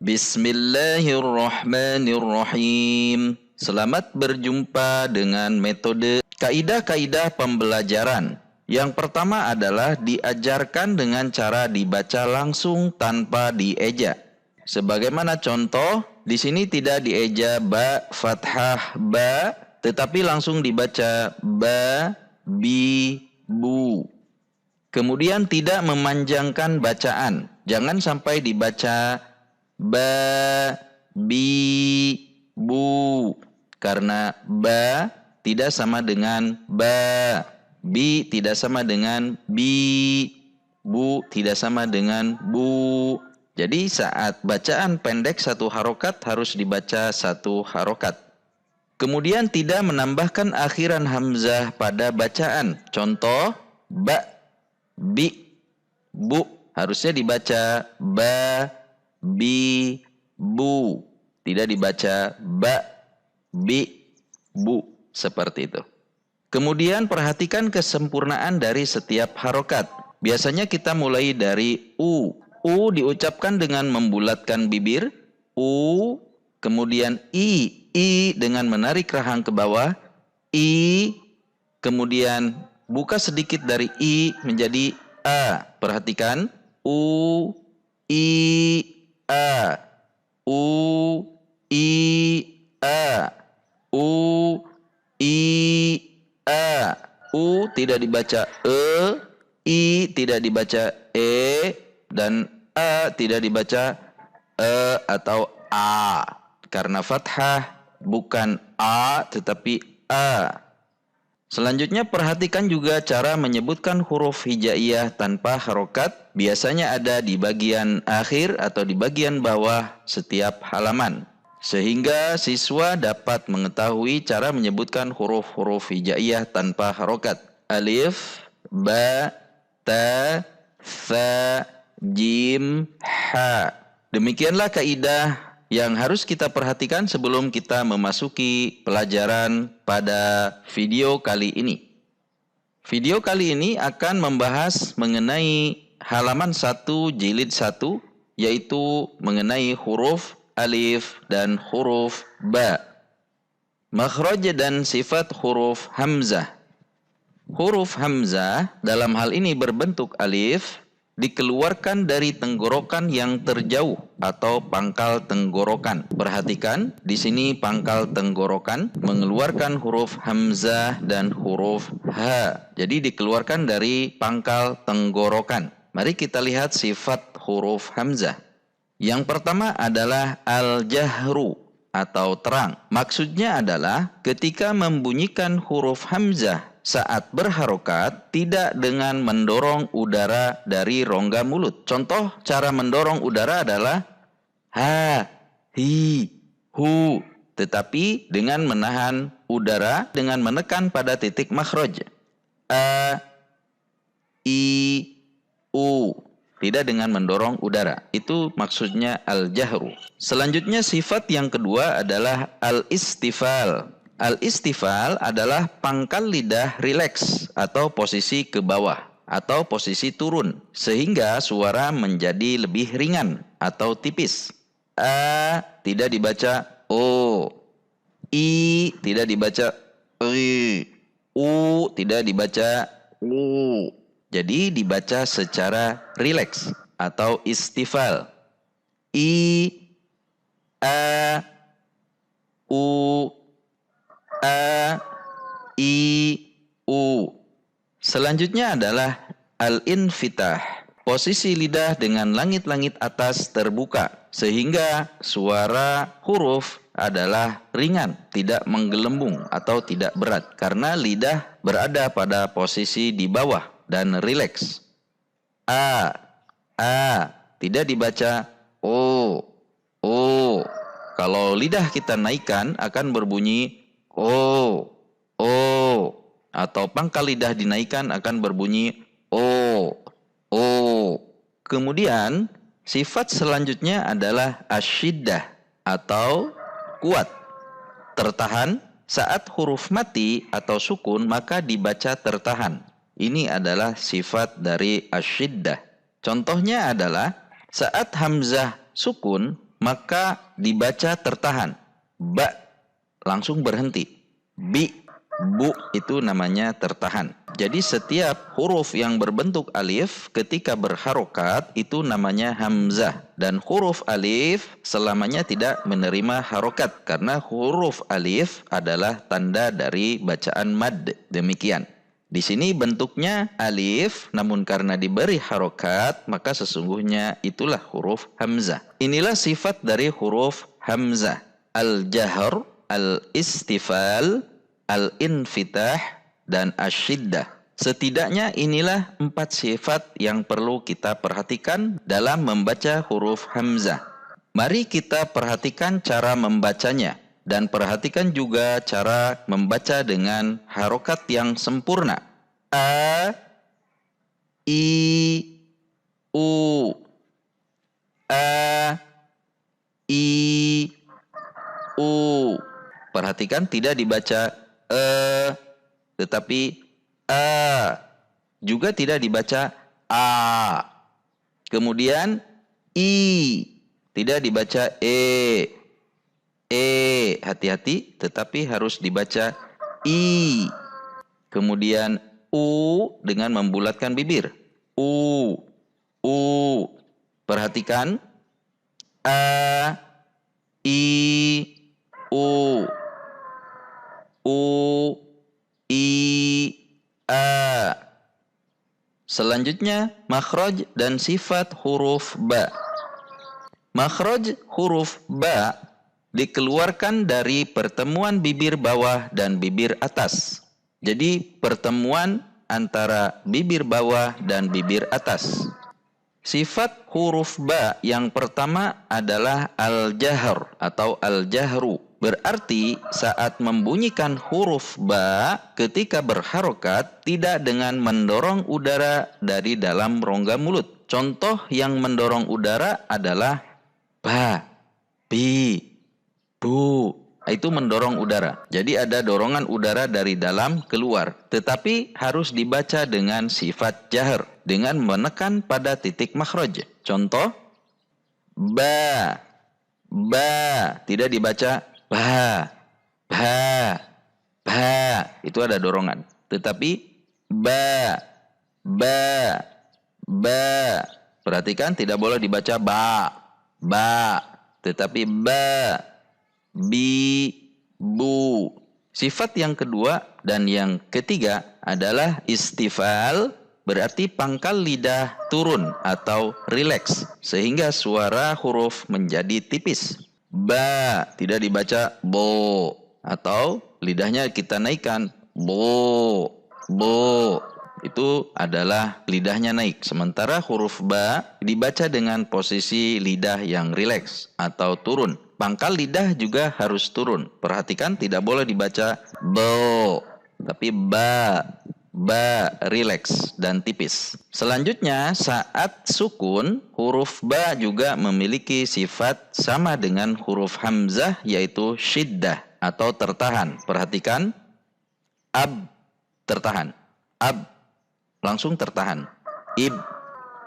Bismillahirrahmanirrahim. Selamat berjumpa dengan metode kaidah-kaidah pembelajaran. Yang pertama adalah diajarkan dengan cara dibaca langsung tanpa dieja. Sebagaimana contoh, di sini tidak dieja ba, fathah, ba, tetapi langsung dibaca ba, bi, bu. Kemudian tidak memanjangkan bacaan. Jangan sampai dibaca ba, bi, bu. Karena ba tidak sama dengan ba. Bi tidak sama dengan bi. Bu tidak sama dengan bu. Jadi saat bacaan pendek satu harokat harus dibaca satu harokat. Kemudian tidak menambahkan akhiran hamzah pada bacaan. Contoh, ba, bi, bu. Harusnya dibaca ba, bi, bu. Tidak dibaca ba, bi, bu. Seperti itu. Kemudian perhatikan kesempurnaan dari setiap harokat. Biasanya kita mulai dari u. U diucapkan dengan membulatkan bibir. U. Kemudian i. I dengan menarik rahang ke bawah. I. Kemudian buka sedikit dari i menjadi a. Perhatikan. U. I. A. U. I. A. U. I. A. U tidak dibaca e. I tidak dibaca e. Dan a tidak dibaca e atau a. Karena fathah bukan a tetapi a. Selanjutnya perhatikan juga cara menyebutkan huruf hijaiyah tanpa harokat. Biasanya ada di bagian akhir atau di bagian bawah setiap halaman. Sehingga siswa dapat mengetahui cara menyebutkan huruf-huruf hijaiyah tanpa harokat. Alif, ba, ta, tha, jim, ha. Demikianlah kaidah yang harus kita perhatikan sebelum kita memasuki pelajaran pada video kali ini. Video kali ini akan membahas mengenai halaman 1 jilid 1, yaitu mengenai huruf alif dan huruf ba. Makhraj dan sifat huruf hamzah. Huruf hamzah dalam hal ini berbentuk alif dikeluarkan dari tenggorokan yang terjauh atau pangkal tenggorokan. Perhatikan, di sini pangkal tenggorokan mengeluarkan huruf hamzah dan huruf ha. Jadi dikeluarkan dari pangkal tenggorokan. Mari kita lihat sifat huruf hamzah. Yang pertama adalah al-jahru atau terang. Maksudnya adalah ketika membunyikan huruf hamzah saat berharokat tidak dengan mendorong udara dari rongga mulut. Contoh cara mendorong udara adalah ha, hi, hu. Tetapi dengan menahan udara dengan menekan pada titik makhraj. A, i, u. Tidak dengan mendorong udara. Itu maksudnya al-jahru. Selanjutnya sifat yang kedua adalah al-istifal. Al-istifal adalah pangkal lidah rileks atau posisi ke bawah atau posisi turun sehingga suara menjadi lebih ringan atau tipis. A tidak dibaca o. I tidak dibaca i. U tidak dibaca u. Jadi dibaca secara rileks atau istifal. I, a, u, a, i, u. Selanjutnya adalah al-infitah. Posisi lidah dengan langit-langit atas terbuka sehingga suara huruf adalah ringan, tidak menggelembung atau tidak berat karena lidah berada pada posisi di bawah dan rileks. A tidak dibaca o. Kalau lidah kita naikkan akan berbunyi o. Atau pangkal lidah dinaikkan akan berbunyi o. Kemudian sifat selanjutnya adalah asyiddah atau kuat. Tertahan saat huruf mati atau sukun maka dibaca tertahan. Ini adalah sifat dari asyiddah. Contohnya adalah saat hamzah sukun maka dibaca tertahan. Ba langsung berhenti. Bi, bu itu namanya tertahan. Jadi setiap huruf yang berbentuk alif ketika berharokat itu namanya hamzah. Dan huruf alif selamanya tidak menerima harokat. Karena huruf alif adalah tanda dari bacaan mad. Demikian. Di sini bentuknya alif, namun karena diberi harokat, maka sesungguhnya itulah huruf hamzah. Inilah sifat dari huruf hamzah. Al-jahr, al-istifal, al-infitah, dan asyiddah. Setidaknya inilah 4 sifat yang perlu kita perhatikan dalam membaca huruf hamzah. Mari kita perhatikan cara membacanya. Dan perhatikan juga cara membaca dengan harokat yang sempurna. A, I, U. A, I, U. Perhatikan tidak dibaca tetapi A. Juga tidak dibaca A. Kemudian I. Tidak dibaca E. Hati-hati, tetapi harus dibaca I. Kemudian U dengan membulatkan bibir. U. Perhatikan. A, I, U. I, A. Selanjutnya, makhraj dan sifat huruf ba. Makhraj huruf ba dikeluarkan dari pertemuan bibir bawah dan bibir atas. Jadi pertemuan antara bibir bawah dan bibir atas. Sifat huruf ba yang pertama adalah al-jahr atau al-jahru. Berarti saat membunyikan huruf ba ketika berharokat tidak dengan mendorong udara dari dalam rongga mulut. Contoh yang mendorong udara adalah ba, bi, bu, itu mendorong udara. Jadi ada dorongan udara dari dalam keluar. Tetapi harus dibaca dengan sifat jahr. Dengan menekan pada titik makhraj. Contoh. Ba. Tidak dibaca ba. Itu ada dorongan. Tetapi ba. Perhatikan tidak boleh dibaca ba. Tetapi ba. Bi, bu. Sifat yang kedua dan yang ketiga adalah istifal, berarti pangkal lidah turun atau rileks sehingga suara huruf menjadi tipis. Ba tidak dibaca bo atau lidahnya kita naikkan bo. Itu adalah lidahnya naik. Sementara huruf ba dibaca dengan posisi lidah yang rileks atau turun. Pangkal lidah juga harus turun. Perhatikan tidak boleh dibaca bo, tapi ba, rileks dan tipis. Selanjutnya saat sukun, huruf ba juga memiliki sifat sama dengan huruf hamzah yaitu syiddah atau tertahan. Perhatikan, ab, tertahan. Ab, langsung tertahan. Ib,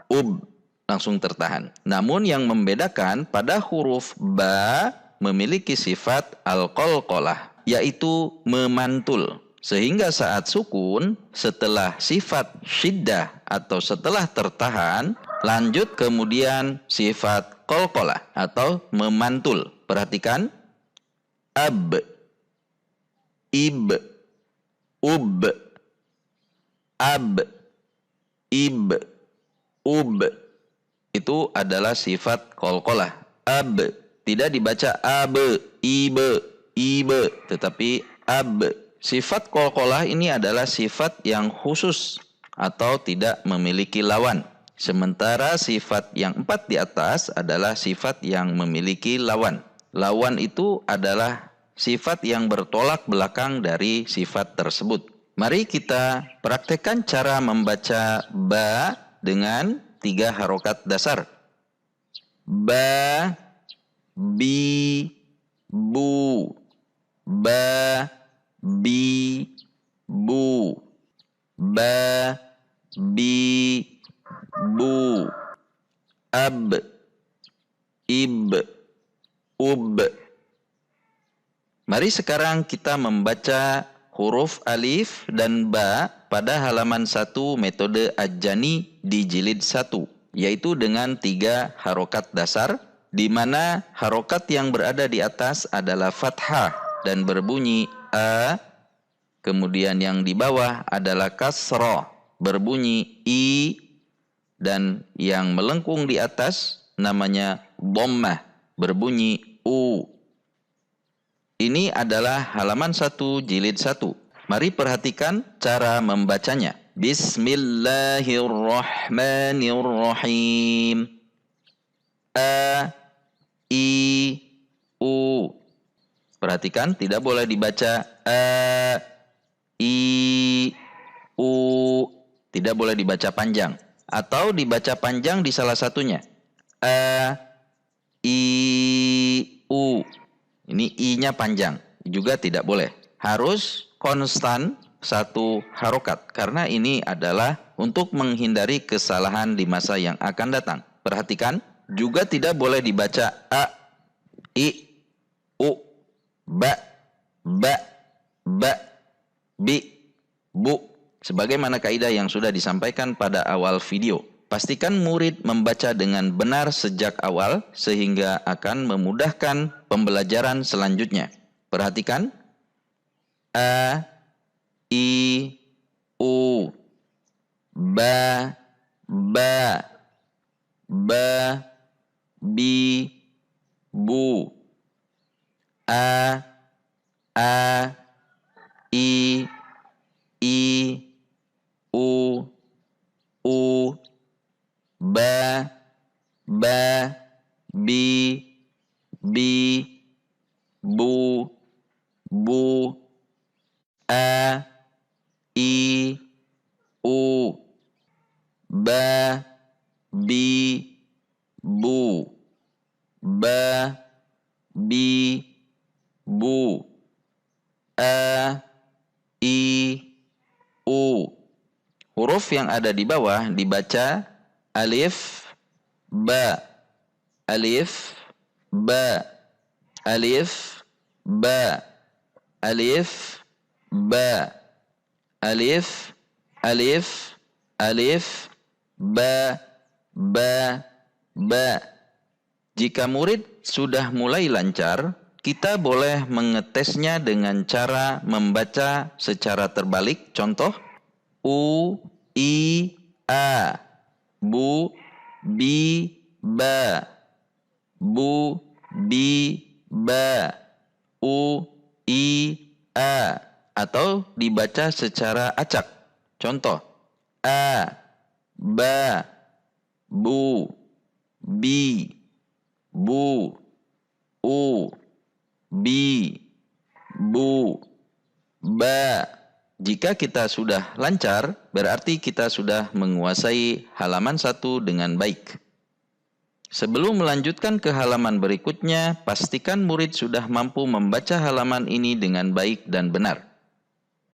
ub, langsung tertahan. Namun yang membedakan pada huruf ba memiliki sifat al-qalqalah, yaitu memantul. Sehingga saat sukun, setelah sifat syiddah atau setelah tertahan, lanjut kemudian sifat qalqalah atau memantul. Perhatikan. Ab, ib, ub, ab, ib, ub. Itu adalah sifat qalqalah. Ab. Tidak dibaca ab, ibe, tetapi ab. Sifat qalqalah ini adalah sifat yang khusus atau tidak memiliki lawan. Sementara sifat yang 4 di atas adalah sifat yang memiliki lawan. Lawan itu adalah sifat yang bertolak belakang dari sifat tersebut. Mari kita praktekkan cara membaca ba dengan 3 harokat dasar. Ba, bi, bu. Ba, bi, bu. Ba, bi, bu. Ab, ib, ub. Mari sekarang kita membaca huruf alif dan ba pada halaman 1 metode Ajani di jilid 1, yaitu dengan 3 harokat dasar, di mana harokat yang berada di atas adalah fathah dan berbunyi a, kemudian yang di bawah adalah kasrah berbunyi i, dan yang melengkung di atas namanya dhammah berbunyi u. Ini adalah halaman 1 jilid 1. Mari perhatikan cara membacanya. Bismillahirrahmanirrahim. A, I, U. Perhatikan, tidak boleh dibaca A, I, U. Tidak boleh dibaca panjang. Atau dibaca panjang di salah satunya. A, I, U. Ini I-nya panjang. Juga tidak boleh. Harus konstan 1 harokat. Karena ini adalah untuk menghindari kesalahan di masa yang akan datang. Perhatikan. Juga tidak boleh dibaca A, I, U, Ba, Bi, Bu. Sebagaimana kaidah yang sudah disampaikan pada awal video. Pastikan murid membaca dengan benar sejak awal sehingga akan memudahkan pembelajaran selanjutnya. Perhatikan. A, I, U. Ba, Bi, Bu. A, I, U, Ba, Bi, Bu, A, I, U, Ba, Bi, Bu, A, I, U. Huruf yang ada di bawah dibaca alif, ba, alif, ba, alif, ba, alif, ba, alif, ba, ba. Jika murid sudah mulai lancar, kita boleh mengetesnya dengan cara membaca secara terbalik. Contoh, U, I, A, Bu, Bi, Ba, Bu, Bi, Ba, U, I, A. Atau dibaca secara acak. Contoh, A, Ba, Bu, Bi, Bu, U, Bi, Bu, Ba. Jika kita sudah lancar, berarti kita sudah menguasai halaman 1 dengan baik. Sebelum melanjutkan ke halaman berikutnya, pastikan murid sudah mampu membaca halaman ini dengan baik dan benar.